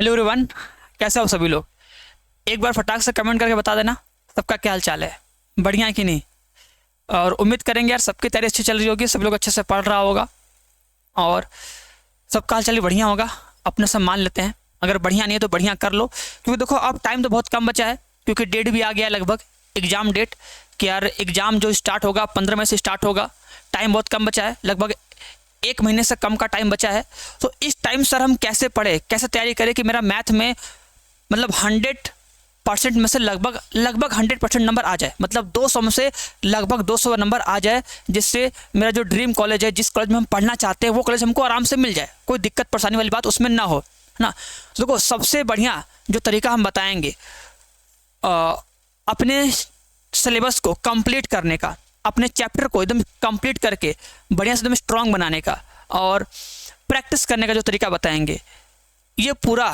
Hello everyone, कैसे हो सभी लोग। एक बार फटाक से कमेंट करके बता देना सबका क्या हाल चाल है, बढ़िया है कि नहीं। और उम्मीद करेंगे यार सबकी तैयारी अच्छी चल रही होगी, सब लोग अच्छे से पढ़ रहा होगा और सबका हाल चाल भी बढ़िया होगा। अपने सब मान लेते हैं, अगर बढ़िया नहीं है तो बढ़िया कर लो, क्योंकि देखो अब टाइम तो बहुत कम बचा है, क्योंकि डेट भी आ गया है लगभग, एग्ज़ाम डेट कि यार एग्ज़ाम जो स्टार्ट होगा 15 मई से स्टार्ट होगा। टाइम बहुत कम बचा है, लगभग 1 महीने से कम का टाइम बचा है। तो इस टाइम सर हम कैसे पढ़े, कैसे तैयारी करें कि मेरा मैथ में मतलब 100% में से लगभग 100% नंबर आ जाए, मतलब 200 में से लगभग 200 नंबर आ जाए, जिससे मेरा जो ड्रीम कॉलेज है, जिस कॉलेज में हम पढ़ना चाहते हैं, वो कॉलेज हमको आराम से मिल जाए, कोई दिक्कत परेशानी वाली बात उसमें ना हो, है ना। तो देखो सबसे बढ़िया जो तरीका हम बताएंगे अपने सिलेबस को कंप्लीट करने का, अपने चैप्टर को एकदम कंप्लीट करके बढ़िया से एकदम स्ट्रांग बनाने का और प्रैक्टिस करने का जो तरीका बताएंगे, ये पूरा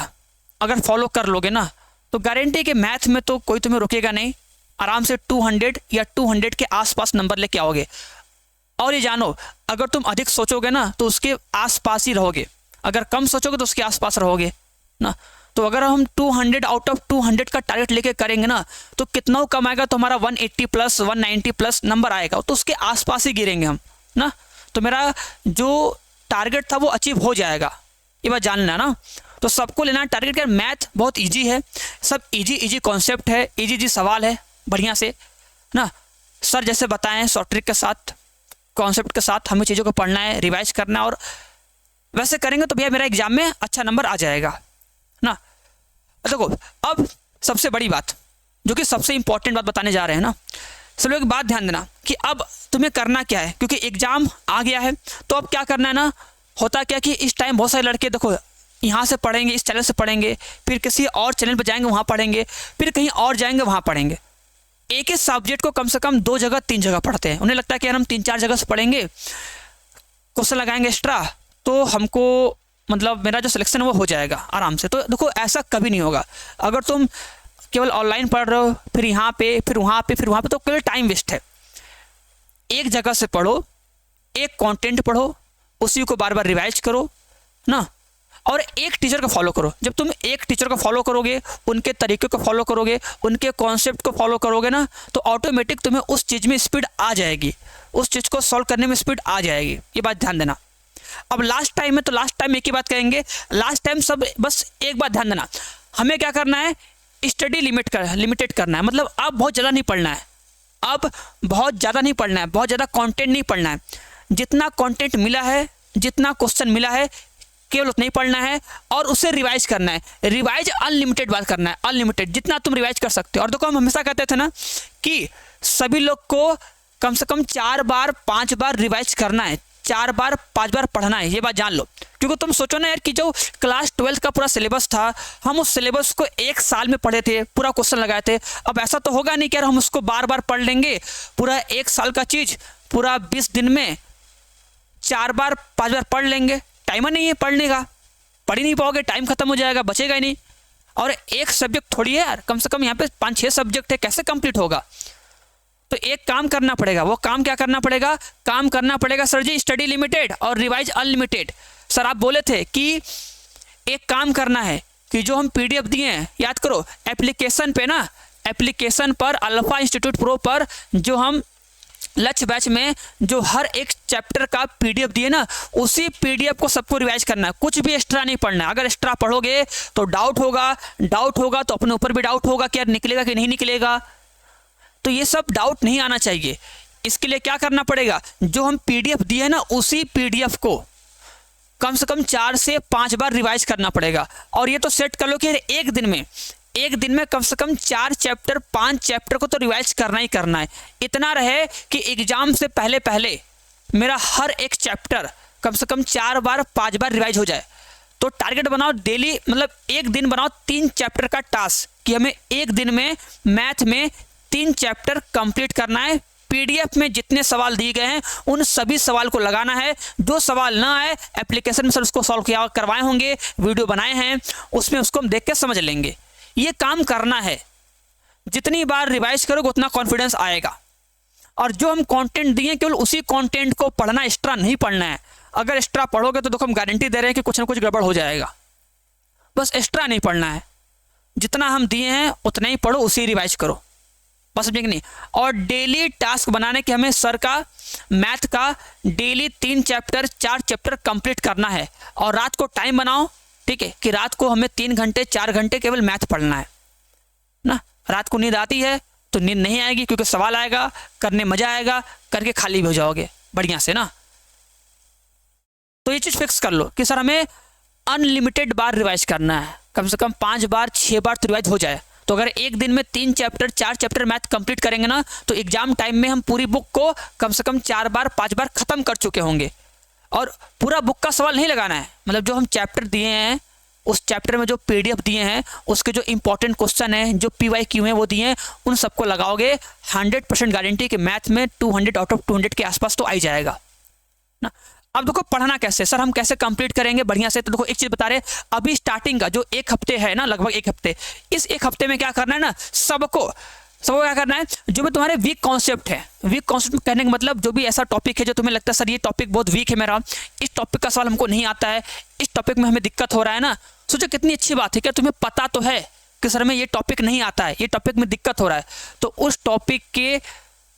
अगर फॉलो कर लोगे ना तो गारंटी कि मैथ में तो कोई तुम्हें रोकेगा नहीं, आराम से 200 या 200 के आसपास नंबर लेके आओगे। और ये जानो, अगर तुम अधिक सोचोगे ना तो उसके आसपास ही रहोगे, अगर कम सोचोगे तो उसके आसपास रहोगे ना। तो अगर हम 200 आउट ऑफ 200 का टारगेट लेके करेंगे ना तो कितना कम आएगा, तो हमारा 180 प्लस 190 प्लस नंबर आएगा, तो उसके आसपास ही गिरेंगे हम ना। तो मेरा जो टारगेट था वो अचीव हो जाएगा, ये बात जान लेना ना। तो सबको लेना टारगेट का। मैथ बहुत इजी है, सब इजी कॉन्सेप्ट है, इजी सवाल है, बढ़िया से ना सर जैसे बताएं शॉर्ट ट्रिक के साथ, कॉन्सेप्ट के साथ हमें चीज़ों को पढ़ना है, रिवाइज करना है, और वैसे करेंगे तो भैया मेरा एग्जाम में अच्छा नंबर आ जाएगा ना। देखो अब सबसे बड़ी बात, जो कि सबसे इंपॉर्टेंट बात बताने जा रहे हैं ना, सब लोग एक बात ध्यान देना कि अब तुम्हें करना क्या है, क्योंकि एग्जाम आ गया है। तो अब क्या करना है ना, होता क्या कि इस टाइम बहुत सारे लड़के देखो यहाँ से पढ़ेंगे, इस चैनल से पढ़ेंगे, फिर किसी और चैनल पर जाएंगे वहाँ पढ़ेंगे, फिर कहीं और जाएंगे वहाँ पढ़ेंगे। एक ही सब्जेक्ट को कम से कम 2 जगह 3 जगह पढ़ते हैं। उन्हें लगता है कि यार हम 3-4 जगह से पढ़ेंगे, क्वेश्चन लगाएंगे एक्स्ट्रा, तो हमको मतलब मेरा जो सिलेक्शन है वो हो जाएगा आराम से। तो देखो ऐसा कभी नहीं होगा। अगर तुम केवल ऑनलाइन पढ़ रहे हो, फिर यहाँ पे फिर वहाँ पे फिर वहाँ पे, तो केवल टाइम वेस्ट है। एक जगह से पढ़ो, एक कंटेंट पढ़ो, उसी को बार बार रिवाइज करो ना, और एक टीचर को फॉलो करो। जब तुम एक टीचर को फॉलो करोगे, उनके तरीके को फॉलो करोगे, उनके कॉन्सेप्ट को फॉलो करोगे ना, तो ऑटोमेटिक तुम्हें उस चीज़ में स्पीड आ जाएगी, उस चीज़ को सॉल्व करने में स्पीड आ जाएगी। ये बात ध्यान देना। अब लास्ट टाइम है तो लास्ट टाइम एक ही बात कहेंगे, लास्ट टाइम सब बस एक बात ध्यान देना, हमें क्या करना है, स्टडी लिमिटेड करना है। मतलब अब बहुत ज़्यादा नहीं पढ़ना है, अब बहुत ज़्यादा नहीं पढ़ना है, बहुत ज़्यादा कंटेंट नहीं पढ़ना है। जितना कंटेंट मिला है, जितना क्वेश्चन मिला है, केवल उतना ही पढ़ना है और उसे रिवाइज करना है। रिवाइज अनलिमिटेड बात करना है, अनलिमिटेड, जितना तुम रिवाइज कर सकते हो। और देखो हम हमेशा कहते थे ना कि सभी लोग को कम से कम 4 बार 5 बार रिवाइज करना है, 4 बार 5 बार पढ़ना है, ये बात जान लो। क्योंकि तुम सोचो ना यार कि जो क्लास 12 का पूरा सिलेबस था, हम उस सिलेबस को 1 साल में पढ़े थे, पूरा क्वेश्चन लगाए थे। अब ऐसा तो होगा नहीं कि यार हम उसको बार बार पढ़ लेंगे, पूरा 1 साल का चीज़ पूरा 20 दिन में 4 बार 5 बार पढ़ लेंगे, टाइम नहीं है पढ़ने का, पढ़ ही नहीं पाओगे, टाइम खत्म हो जाएगा, बचेगा ही नहीं। और एक सब्जेक्ट थोड़ी है यार, कम से कम यहाँ पे 5-6 सब्जेक्ट है, कैसे कंप्लीट होगा। तो एक काम करना पड़ेगा, वो काम क्या करना पड़ेगा, काम करना पड़ेगा सर जी स्टडी लिमिटेड और रिवाइज अनलिमिटेड। सर आप बोले थे कि एक काम करना है कि जो हम PDF दिए हैं, याद करो एप्लीकेशन पे ना, एप्लीकेशन पर अल्फा इंस्टीट्यूट प्रो पर जो हम लक्ष्य बैच में जो हर एक चैप्टर का PDF दिए ना, उसी PDF को सबको रिवाइज करना है, कुछ भी एक्स्ट्रा नहीं पढ़ना है। अगर एक्स्ट्रा पढ़ोगे तो डाउट होगा तो अपने ऊपर भी डाउट होगा कि यार निकलेगा कि नहीं निकलेगा। तो ये सब डाउट नहीं आना चाहिए। इसके लिए क्या करना पड़ेगा, जो हम PDF दिए ना, उसी PDF को कम से कम 4 से 5 बार रिवाइज करना पड़ेगा। और ये तो सेट कर लो कि एक दिन में कम से कम 4 चैप्टर 5 चैप्टर को तो रिवाइज करना ही करना है। इतना रहे कि एग्जाम से पहले मेरा हर एक चैप्टर कम से कम 4 बार 5 बार रिवाइज हो जाए। तो टारगेट बनाओ डेली, मतलब एक दिन बनाओ 3 चैप्टर का टास्क कि हमें एक दिन में मैथ में 3 चैप्टर कंप्लीट करना है। PDF में जितने सवाल दिए गए हैं उन सभी सवाल को लगाना है। जो सवाल ना आए एप्लीकेशन में सर उसको सॉल्व किया करवाए होंगे, वीडियो बनाए हैं, उसमें उसको हम देख के समझ लेंगे। ये काम करना है। जितनी बार रिवाइज करोगे उतना कॉन्फिडेंस आएगा। और जो हम कंटेंट दिए केवल उसी कंटेंट को पढ़ना, एक्स्ट्रा नहीं पढ़ना है। अगर एक्स्ट्रा पढ़ोगे तो देखो हम गारंटी दे रहे हैं कि कुछ ना कुछ गड़बड़ हो जाएगा। बस एक्स्ट्रा नहीं पढ़ना है, जितना हम दिए हैं उतना ही पढ़ो, उसी रिवाइज करो, बस समझे कि नहीं। और डेली टास्क बनाने के हमें सर का मैथ का डेली 3 चैप्टर 4 चैप्टर कंप्लीट करना है। और रात को टाइम बनाओ, ठीक है, कि रात को हमें 3 घंटे 4 घंटे केवल मैथ पढ़ना है ना। रात को नींद आती है तो नींद नहीं आएगी, क्योंकि सवाल आएगा, करने मजा आएगा, करके खाली भी हो जाओगे बढ़िया से ना। तो ये चीज़ फिक्स कर लो कि सर हमें अनलिमिटेड बार रिवाइज करना है, कम से कम 5 बार 6 बार तो रिवाइज हो जाए। तो अगर एक दिन में 3 चैप्टर 4 चैप्टर मैथ कंप्लीट करेंगे ना, तो एग्जाम टाइम में हम पूरी बुक को कम से कम 4 बार 5 बार खत्म कर चुके होंगे। और पूरा बुक का सवाल नहीं लगाना है, मतलब जो हम चैप्टर दिए हैं उस चैप्टर में जो PDF दिए हैं उसके जो इंपॉर्टेंट क्वेश्चन हैं, जो PYQ हैं वो दिए हैं, उन सबको लगाओगे, 100% गारंटी कि मैथ में 200 आउट ऑफ 200 के आसपास तो आ ही जाएगा ना। अब देखो पढ़ना कैसे, सर हम कैसे कंप्लीट करेंगे बढ़िया से। तो देखो एक चीज बता रहे, अभी स्टार्टिंग का जो 1 हफ्ते है ना, लगभग 1 हफ्ते, इस 1 हफ्ते में क्या करना है ना, सबको क्या करना है, जो भी तुम्हारे वीक कॉन्सेप्ट है, वीक कॉन्सेप्ट कहने का मतलब जो भी ऐसा टॉपिक है जो तुम्हें लगता है सर ये टॉपिक बहुत वीक है मेरा, इस टॉपिक का सवाल हमको नहीं आता है, इस टॉपिक में हमें दिक्कत हो रहा है ना। सोचो कितनी अच्छी बात है, क्या तुम्हें पता तो है कि सर हमें ये टॉपिक नहीं आता है, ये टॉपिक में दिक्कत हो रहा है, तो उस टॉपिक के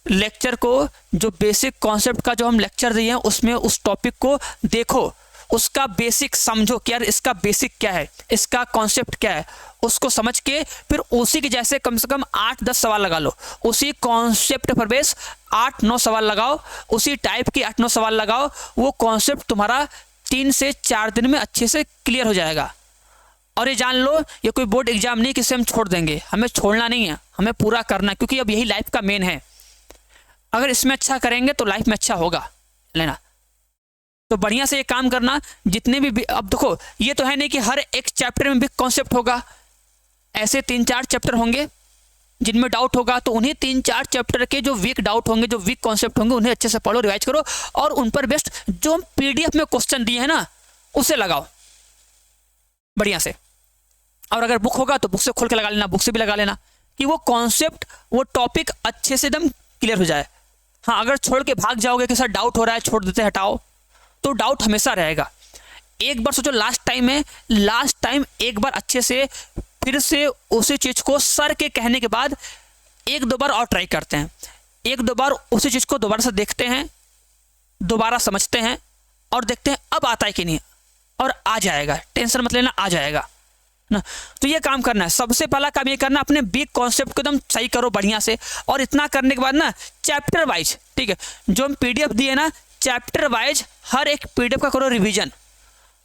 लेक्चर को, जो बेसिक कॉन्सेप्ट का जो हम लेक्चर दिए हैं उसमें उस टॉपिक को देखो, उसका बेसिक समझो कि यार इसका बेसिक क्या है, इसका कॉन्सेप्ट क्या है, उसको समझ के फिर उसी के जैसे कम से कम 8-10 सवाल लगा लो, उसी कॉन्सेप्ट पर बेस 8-9 सवाल लगाओ, उसी टाइप के 8-9 सवाल लगाओ, वो कॉन्सेप्ट तुम्हारा 3 से 4 दिन में अच्छे से क्लियर हो जाएगा। और ये जान लो, ये कोई बोर्ड एग्जाम नहीं किसे हम छोड़ देंगे, हमें छोड़ना नहीं है, हमें पूरा करना है, क्योंकि अब यही लाइफ का मेन है। अगर इसमें अच्छा करेंगे तो लाइफ में अच्छा होगा लेना। तो बढ़िया से ये काम करना, जितने भी अब देखो ये तो है नहीं कि हर एक चैप्टर में बिग कॉन्सेप्ट होगा, ऐसे 3-4 चैप्टर होंगे जिनमें डाउट होगा, तो उन्हीं 3-4 चैप्टर के जो वीक डाउट होंगे, जो वीक कॉन्सेप्ट होंगे, उन्हें अच्छे से पढ़ो, रिवाइज करो, और उन पर बेस्ट जो हम PDF में क्वेश्चन दिए हैं ना उसे लगाओ बढ़िया से। और अगर बुक होगा तो बुक से खोल के लगा लेना, बुक से भी लगा लेना, कि वो कॉन्सेप्ट वो टॉपिक अच्छे से एकदम क्लियर हो जाए। हाँ, अगर छोड़ के भाग जाओगे कि सर डाउट हो रहा है, छोड़ देते हटाओ, तो डाउट हमेशा रहेगा। एक बार सोचो लास्ट टाइम एक बार अच्छे से फिर से उसी चीज़ को सर के कहने के बाद 1-2 बार और ट्राई करते हैं, 1-2 बार उसी चीज़ को दोबारा से देखते हैं, दोबारा समझते हैं और देखते हैं अब आता है कि नहीं, और आ जाएगा, टेंशन मत लेना, आ जाएगा ना। तो ये काम करना है, सबसे पहला काम ये करना, अपने बिग कॉन्सेप्ट को एकदम सही करो बढ़िया से। और इतना करने के बाद ना चैप्टर वाइज, ठीक है, जो हम PDF दिए ना चैप्टर वाइज हर एक PDF का करो रिवीजन,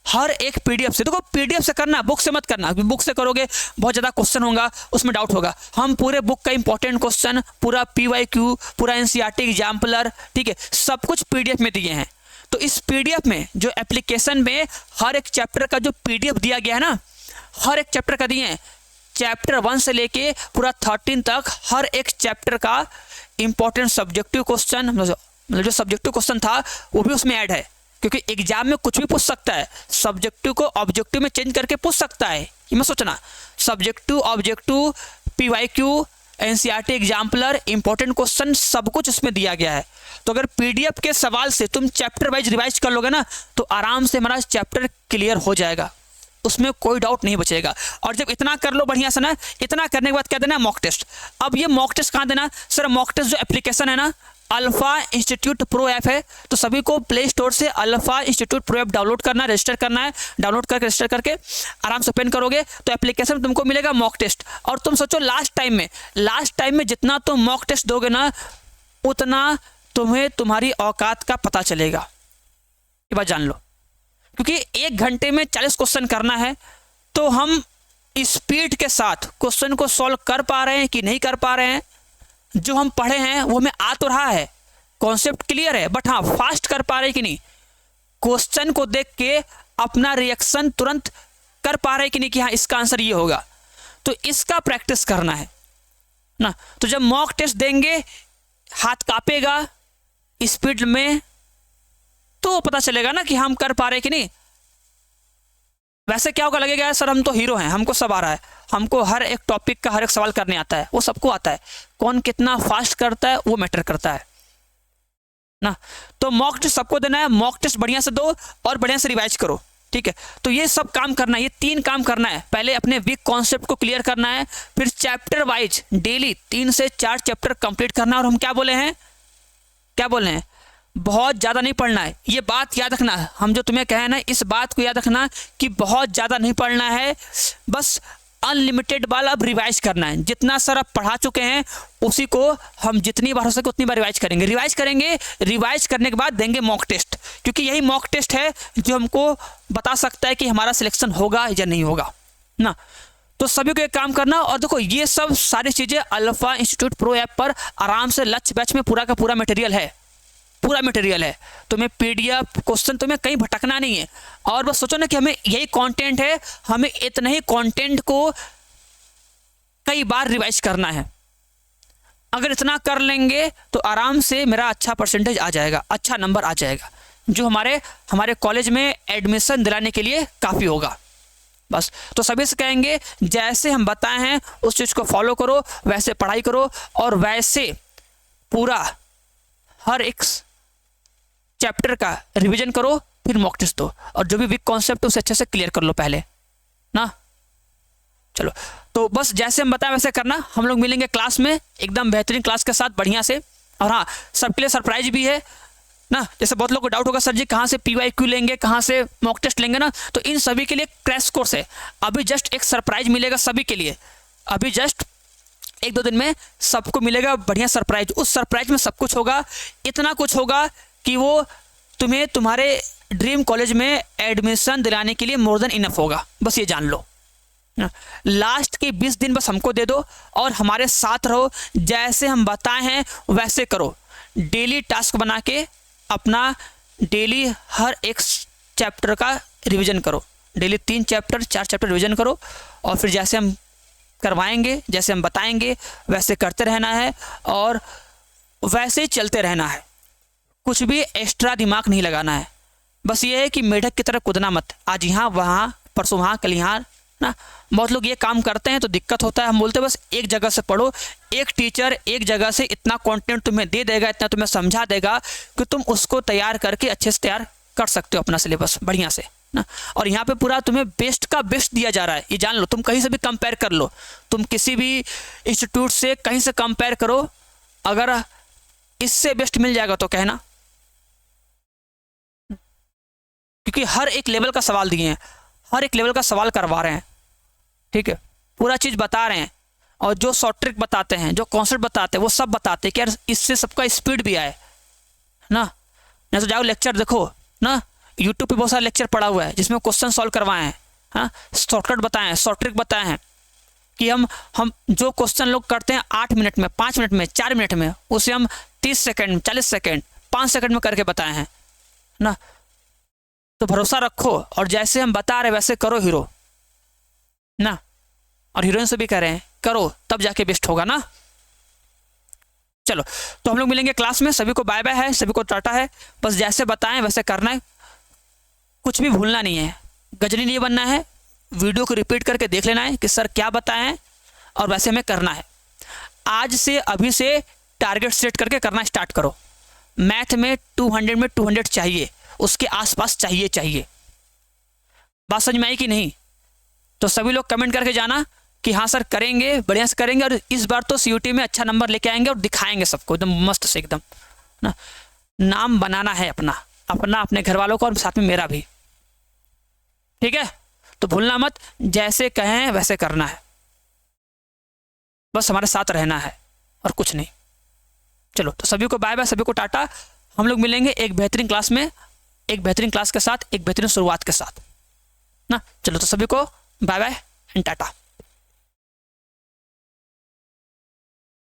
हर एक PDF से। देखो PDF से करना, बुक से मत करना, बुक से करोगे बहुत ज़्यादा क्वेश्चन होगा, उसमें डाउट होगा। हम पूरे बुक का इंपॉर्टेंट क्वेश्चन, पूरा PYQ, पूरा NCERT एग्जाम्पलर, ठीक है, सब कुछ PDF में दिए हैं। तो इस PDF में जो एप्लीकेशन में हर एक चैप्टर का जो PDF दिया गया है ना, हर एक चैप्टर का दिए हैं, चैप्टर 1 से लेके पूरा 13 तक हर एक चैप्टर का इंपॉर्टेंट सब्जेक्टिव क्वेश्चन, मतलब जो सब्जेक्टिव क्वेश्चन था वो भी उसमें ऐड है, क्योंकि एग्जाम में कुछ भी पूछ सकता है, सब्जेक्टिव को ऑब्जेक्टिव में चेंज करके पूछ सकता है, ये मत सोचना। Subjective, objective, PYQ, NCERT exemplar, important question सब कुछ इसमें दिया गया है। तो अगर PDF के सवाल से तुम चैप्टर वाइज रिवाइज कर लोगे ना, तो आराम से हमारा चैप्टर क्लियर हो जाएगा, उसमें कोई डाउट नहीं बचेगा। और जब इतना कर लो बढ़िया से ना, इतना करने के बाद क्या देना, मॉक टेस्ट। अब ये मॉक टेस्ट कहाँ देना, सर मॉक टेस्ट जो एप्लीकेशन है ना, अल्फा इंस्टीट्यूट प्रो ऐप है, तो सभी को प्ले स्टोर से alpha institute pro app download करना है, रजिस्टर करना है, डाउनलोड करके रजिस्टर करके आराम से ओपन करोगे तो एप्लीकेशन तुमको मिलेगा मॉक टेस्ट। और तुम सोचो लास्ट टाइम में जितना तुम मॉक टेस्ट दोगे ना, उतना तुम्हें तुम्हारी औकात का पता चलेगा, ये बात जान लो। क्योंकि 1 घंटे में 40 क्वेश्चन करना है, तो हम स्पीड के साथ क्वेश्चन को सॉल्व कर पा रहे हैं कि नहीं कर पा रहे हैं, जो हम पढ़े हैं वो हमें आ तो रहा है, कॉन्सेप्ट क्लियर है, बट हाँ फास्ट कर पा रहे हैं कि नहीं, क्वेश्चन को देख के अपना रिएक्शन तुरंत कर पा रहे हैं कि नहीं, कि हाँ इसका आंसर ये होगा। तो इसका प्रैक्टिस करना है ना। तो जब मॉक टेस्ट देंगे, हाथ कांपेगा स्पीड में, तो पता चलेगा ना कि हम कर पा रहे हैं कि नहीं। वैसे क्या होगा, लगेगा सर हम तो हीरो हैं, हमको सब आ रहा है, हमको हर एक टॉपिक का हर एक सवाल करने आता है, वो सबको आता है, कौन कितना फास्ट करता है वो मैटर करता है ना। तो मॉक टेस्ट सबको देना है, मॉक टेस्ट बढ़िया से दो और बढ़िया से रिवाइज करो, ठीक है, तो ये सब काम करना है, ये 3 काम करना है। पहले अपने वीक कॉन्सेप्ट को क्लियर करना है, फिर चैप्टर वाइज डेली 3 से 4 चैप्टर कंप्लीट करना है। और हम क्या बोले हैं, बहुत ज़्यादा नहीं पढ़ना है। ये बात याद रखना, हम जो तुम्हें कहे ना, इस बात को याद रखना कि बहुत ज़्यादा नहीं पढ़ना है, बस अनलिमिटेड बार अब रिवाइज करना है। जितना सर आप पढ़ा चुके हैं उसी को हम जितनी बार हो सके उतनी बार रिवाइज करेंगे। रिवाइज करने के बाद देंगे मॉक टेस्ट, क्योंकि यही मॉक टेस्ट है जो हमको बता सकता है कि हमारा सिलेक्शन होगा या नहीं होगा ना। तो सभी को एक काम करना, और देखो ये सब सारी चीज़ें अल्फा इंस्टीट्यूट प्रो ऐप पर आराम से लंच बैच में पूरा का पूरा मटेरियल है, तुम्हें पीडीएफ क्वेश्चन, तुम्हें कहीं भटकना नहीं है। और बस सोचो ना कि हमें यही कंटेंट है, हमें इतने ही कंटेंट को कई बार रिवाइज करना है। अगर इतना कर लेंगे तो आराम से मेरा अच्छा परसेंटेज आ जाएगा, अच्छा नंबर आ जाएगा, जो हमारे कॉलेज में एडमिशन दिलाने के लिए काफ़ी होगा। बस तो सभी से कहेंगे जैसे हम बताए हैं उस चीज़ को फॉलो करो, वैसे पढ़ाई करो, और वैसे पूरा हर एक चैप्टर का रिवीजन करो, फिर मॉक टेस्ट दो, और जो भी वीक कॉन्सेप्ट है उसे अच्छे से क्लियर कर लो पहले ना। चलो, तो बस जैसे हम बताएं वैसे करना। हम लोग मिलेंगे क्लास में एकदम बेहतरीन क्लास के साथ, बढ़िया से। और हाँ, सबके लिए सरप्राइज भी है ना। जैसे बहुत लोगों को डाउट होगा सर जी कहाँ से PYQ लेंगे, कहाँ से मॉक टेस्ट लेंगे ना, तो इन सभी के लिए क्रैश कोर्स है। अभी जस्ट एक सरप्राइज मिलेगा सभी के लिए, अभी जस्ट 1-2 दिन में सबको मिलेगा बढ़िया सरप्राइज। उस सरप्राइज में सब कुछ होगा, इतना कुछ होगा कि वो तुम्हें तुम्हारे ड्रीम कॉलेज में एडमिशन दिलाने के लिए मोर देन इनफ होगा। बस ये जान लो। लास्ट के 20 दिन बस हमको दे दो और हमारे साथ रहो, जैसे हम बताए हैं वैसे करो। डेली टास्क बना के अपना डेली हर एक चैप्टर का रिवीजन करो, डेली 3 चैप्टर 4 चैप्टर रिवीजन करो, और फिर जैसे हम करवाएंगे, जैसे हम बताएंगे वैसे करते रहना है, और वैसे ही चलते रहना है। कुछ भी एक्स्ट्रा दिमाग नहीं लगाना है। बस ये है कि मेढक की तरह कूदना मत, आज यहाँ वहाँ, परसों वहाँ, कल यहाँ ना। बहुत लोग ये काम करते हैं तो दिक्कत होता है। हम बोलते हैं बस एक जगह से पढ़ो, एक टीचर एक जगह से इतना कंटेंट तुम्हें दे देगा, इतना तुम्हें समझा देगा कि तुम उसको तैयार करके अच्छे से तैयार कर सकते हो अपना सिलेबस बढ़िया से ना। और यहाँ पे पूरा तुम्हें बेस्ट का बेस्ट दिया जा रहा है, ये जान लो। तुम कहीं से भी कंपेयर कर लो, तुम किसी भी इंस्टीट्यूट से कहीं से कंपेयर करो, अगर इससे बेस्ट मिल जाएगा तो कहना, क्योंकि हर एक लेवल का सवाल दिए हैं, हर एक लेवल का सवाल करवा रहे हैं, ठीक है, पूरा चीज़ बता रहे हैं। और जो शॉर्ट ट्रिक बताते हैं, जो कॉन्सेप्ट बताते हैं, वो सब बताते हैं कि यार इससे सबका स्पीड भी आए ना। नहीं तो जाओ लेक्चर देखो ना, यूट्यूब पे बहुत सारा लेक्चर पड़ा हुआ है जिसमें क्वेश्चन सॉल्व करवाए हैं, हाँ, शॉर्टकट बताए हैं, शॉर्ट ट्रिक बताए हैं कि हम जो क्वेश्चन लोग करते हैं 8 मिनट में, 5 मिनट में, 4 मिनट में, उसे हम 30 सेकेंड, 40 सेकेंड, 5 सेकेंड में करके बताए हैं ना। तो भरोसा रखो, और जैसे हम बता रहे वैसे करो हीरो ना। और हीरोइन से भी कह रहे हैं करो, तब जाके बेस्ट होगा ना। चलो, तो हम लोग मिलेंगे क्लास में। सभी को बाय बाय है, सभी को टाटा है। बस जैसे बताएं वैसे करना है, कुछ भी भूलना नहीं है, गजनी नहीं बनना है। वीडियो को रिपीट करके देख लेना है कि सर क्या बताए हैं, और वैसे हमें करना है। आज से, अभी से टारगेट सेट करके करना स्टार्ट करो। मैथ में 200 में 200 चाहिए, उसके आसपास चाहिए। बात समझ में आई कि नहीं? तो सभी लोग कमेंट करके जाना कि हाँ सर करेंगे, बढ़िया से करेंगे, और इस बार तो CUT में अच्छा नंबर लेके आएंगे और दिखाएंगे सबको एकदम मस्त से, एकदम ना। नाम बनाना है अपना, अपने घर वालों का और साथ में मेरा भी, ठीक है। तो भूलना मत, जैसे कहें वैसे करना है, बस हमारे साथ रहना है और कुछ नहीं। चलो, तो सभी को बाय बाय, सभी को टाटा। हम लोग मिलेंगे एक बेहतरीन क्लास में, एक बेहतरीन क्लास के साथ, एक बेहतरीन शुरुआत के साथ ना। चलो, तो सभी को बाय बाय एंड टाटा।